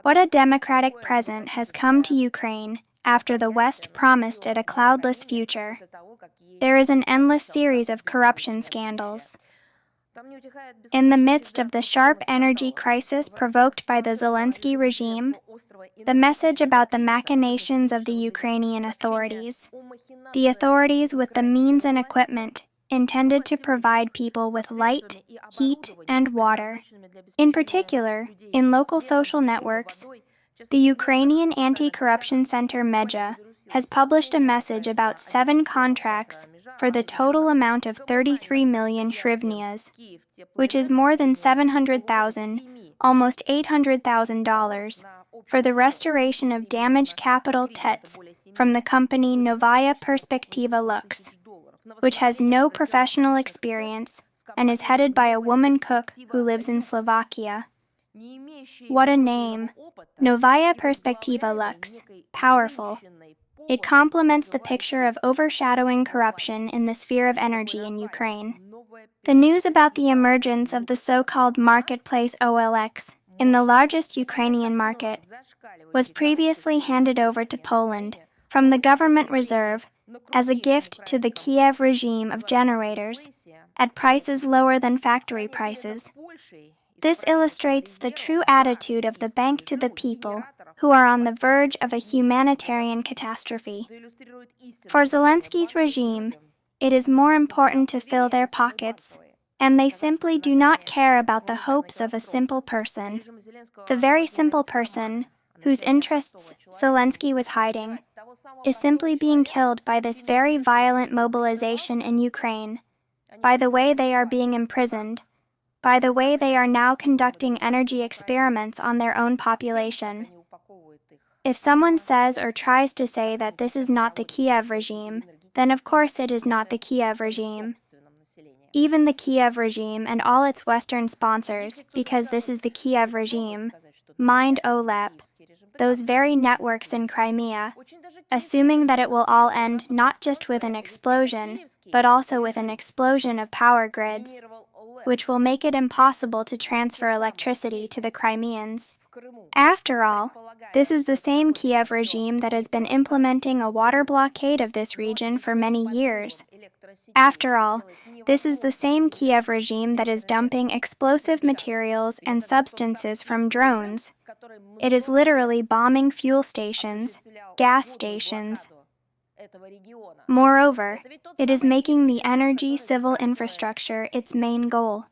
What a democratic present has come to Ukraine after the West promised it a cloudless future. There is an endless series of corruption scandals. In the midst of the sharp energy crisis provoked by the Zelensky regime, the message about the machinations of the Ukrainian authorities, the authorities with the means and equipment intended to provide people with light, heat, and water. In particular, in local social networks, the Ukrainian Anti-Corruption Center Media has published a message about 7 contracts for the total amount of 33 million hryvnias, which is more than $700,000, almost $800,000, for the restoration of damaged capital TETs from the company Novaya Perspektiva Lux, which has no professional experience and is headed by a woman cook who lives in Slovakia. What a name! Novaya Perspektiva Lux. Powerful. It complements the picture of overshadowing corruption in the sphere of energy in Ukraine. The news about the emergence of the so-called marketplace OLX in the largest Ukrainian market was previously handed over to Poland from the government reserve as a gift to the Kyiv regime of generators at prices lower than factory prices. This illustrates the true attitude of the bank to the people who are on the verge of a humanitarian catastrophe. For Zelensky's regime, it is more important to fill their pockets, and they simply do not care about the hopes of a simple person. The very simple person, whose interests Zelensky was hiding, is simply being killed by this very violent mobilization in Ukraine, by the way they are being imprisoned, by the way they are now conducting energy experiments on their own population. If someone says or tries to say that this is not the Kyiv regime, then of course it is not the Kyiv regime. Even the Kyiv regime and all its Western sponsors, because this is the Kyiv regime, mind OLEP, those very networks in Crimea, assuming that it will all end not just with an explosion, but also with an explosion of power grids, which will make it impossible to transfer electricity to the Crimeans. After all, this is the same Kyiv regime that has been implementing a water blockade of this region for many years. After all, this is the same Kyiv regime that is dumping explosive materials and substances from drones. It is literally bombing fuel stations, gas stations. Moreover, it is making the energy civil infrastructure its main goal.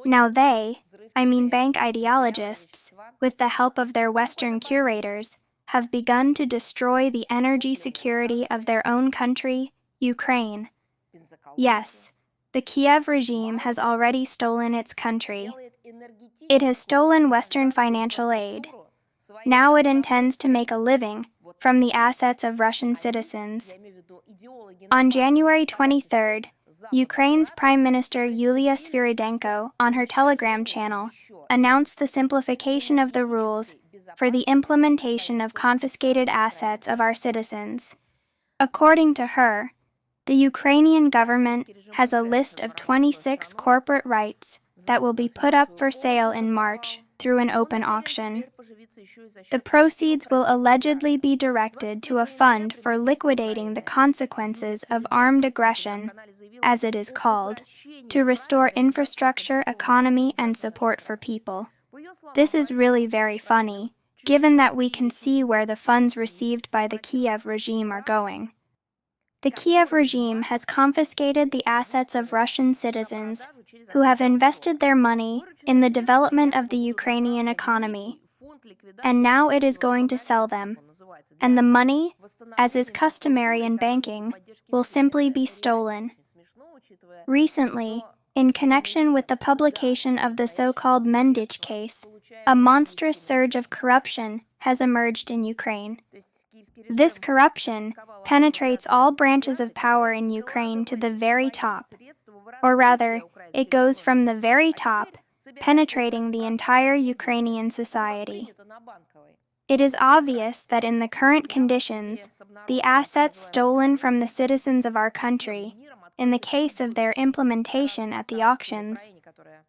Now they, I mean bank ideologists, with the help of their Western curators, have begun to destroy the energy security of their own country, Ukraine. Yes, the Kyiv regime has already stolen its country. It has stolen Western financial aid. Now it intends to make a living from the assets of Russian citizens. On January 23rd, Ukraine's Prime Minister Yulia Sviridenko, on her Telegram channel, announced the simplification of the rules for the implementation of confiscated assets of our citizens. According to her, the Ukrainian government has a list of 26 corporate rights that will be put up for sale in March through an open auction. The proceeds will allegedly be directed to a fund for liquidating the consequences of armed aggression, as it is called, to restore infrastructure, economy, and support for people. This is really very funny, given that we can see where the funds received by the Kyiv regime are going. The Kyiv regime has confiscated the assets of Russian citizens who have invested their money in the development of the Ukrainian economy, and now it is going to sell them, and the money, as is customary in banking, will simply be stolen. Recently, in connection with the publication of the so-called Mendich case, a monstrous surge of corruption has emerged in Ukraine. This corruption penetrates all branches of power in Ukraine to the very top, or rather, it goes from the very top, penetrating the entire Ukrainian society. It is obvious that in the current conditions, the assets stolen from the citizens of our country, in the case of their implementation at the auctions,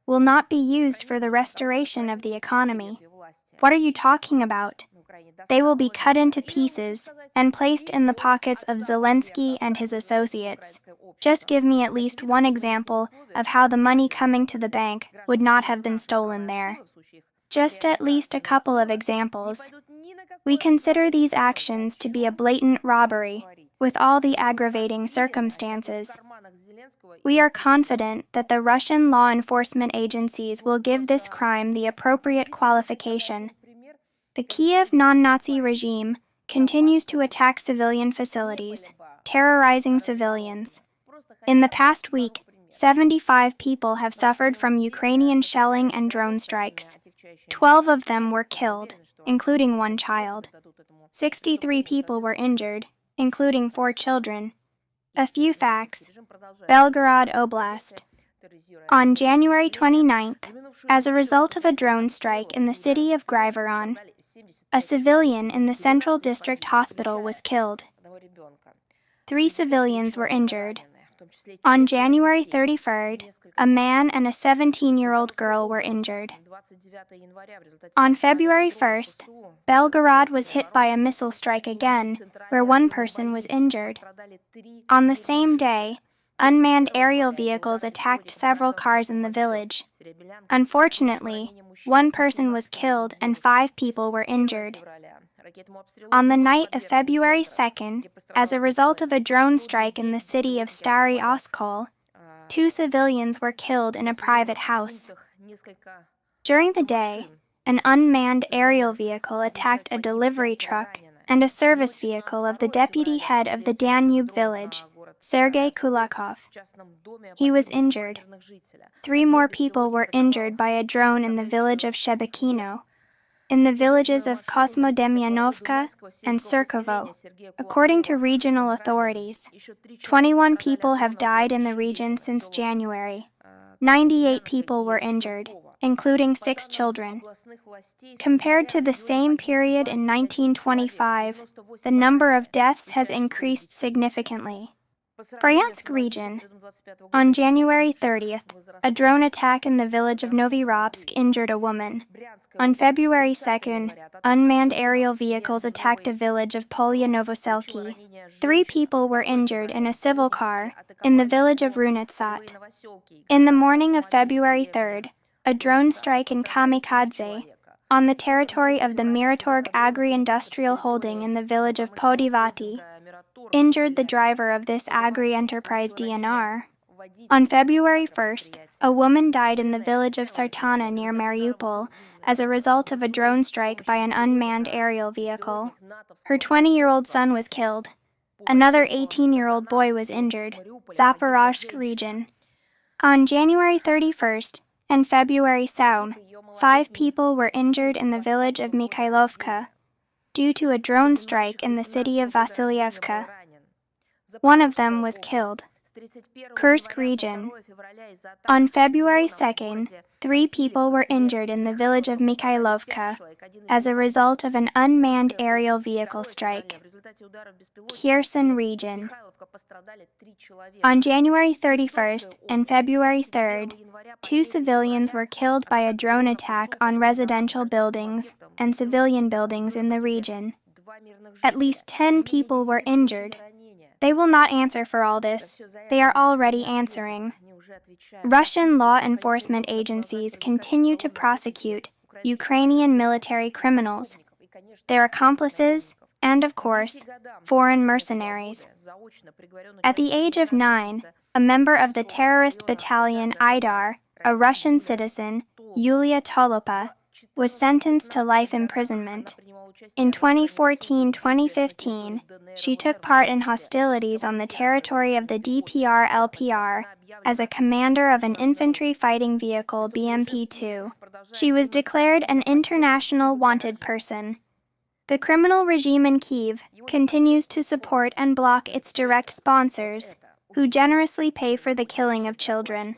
will not be used for the restoration of the economy. What are you talking about? They will be cut into pieces and placed in the pockets of Zelensky and his associates. Just give me at least one example of how the money coming to the bank would not have been stolen there. Just at least a couple of examples. We consider these actions to be a blatant robbery, with all the aggravating circumstances. We are confident that the Russian law enforcement agencies will give this crime the appropriate qualification. The Kyiv non-Nazi regime continues to attack civilian facilities, terrorizing civilians. In the past week, 75 people have suffered from Ukrainian shelling and drone strikes. 12 of them were killed, including one child. 63 people were injured, including 4 children. A few facts. Belgorod Oblast. On January 29th, as a result of a drone strike in the city of Grivoron, a civilian in the Central District Hospital was killed. 3 civilians were injured. On January 33rd, a man and a 17-year-old girl were injured. On February 1st, Belgorod was hit by a missile strike again, where 1 person was injured. On the same day, unmanned aerial vehicles attacked several cars in the village. Unfortunately, 1 person was killed and 5 people were injured. On the night of February 2nd, as a result of a drone strike in the city of Stary Oskol, 2 civilians were killed in a private house. During the day, an unmanned aerial vehicle attacked a delivery truck and a service vehicle of the deputy head of the Danube village, Sergei Kulakov. He was injured. 3 more people were injured by a drone in the village of Shebekino, in the villages of Kosmodemyanovka and Surkovo. According to regional authorities, 21 people have died in the region since January. 98 people were injured, including 6 children. Compared to the same period in 1925, the number of deaths has increased significantly. Bryansk region. On January 30th, a drone attack in the village of Novyrovsk injured a woman. On February 2nd, unmanned aerial vehicles attacked a village of Polya-Novoselki. 3 people were injured in a civil car in the village of Runetsat. In the morning of February 3rd, a drone strike in Kamikadze, on the territory of the Miratorg Agri-Industrial Holding in the village of Podivati, injured the driver of this agri-enterprise DNR. On February 1st, a woman died in the village of Sartana near Mariupol as a result of a drone strike by an unmanned aerial vehicle. Her 20-year-old son was killed. Another 18-year-old boy was injured. Zaporozhsk region. On January 31st and February 2nd, 5 people were injured in the village of Mikhailovka due to a drone strike in the city of Vasilyevka. 1 of them was killed. Kursk region. On February 2nd, 3 people were injured in the village of Mikhailovka as a result of an unmanned aerial vehicle strike. Kherson region. On January 31st and February 3rd, 2 civilians were killed by a drone attack on residential buildings and civilian buildings in the region. At least 10 people were injured. They will not answer for all this. They are already answering. Russian law enforcement agencies continue to prosecute Ukrainian military criminals, their accomplices, and, of course, foreign mercenaries. At the age of 9, a member of the terrorist battalion Aidar, a Russian citizen, Yulia Tolopa, was sentenced to life imprisonment. In 2014-2015, she took part in hostilities on the territory of the DPR-LPR as a commander of an infantry fighting vehicle BMP-2. She was declared an international wanted person. The criminal regime in Kyiv continues to support and block its direct sponsors, who generously pay for the killing of children.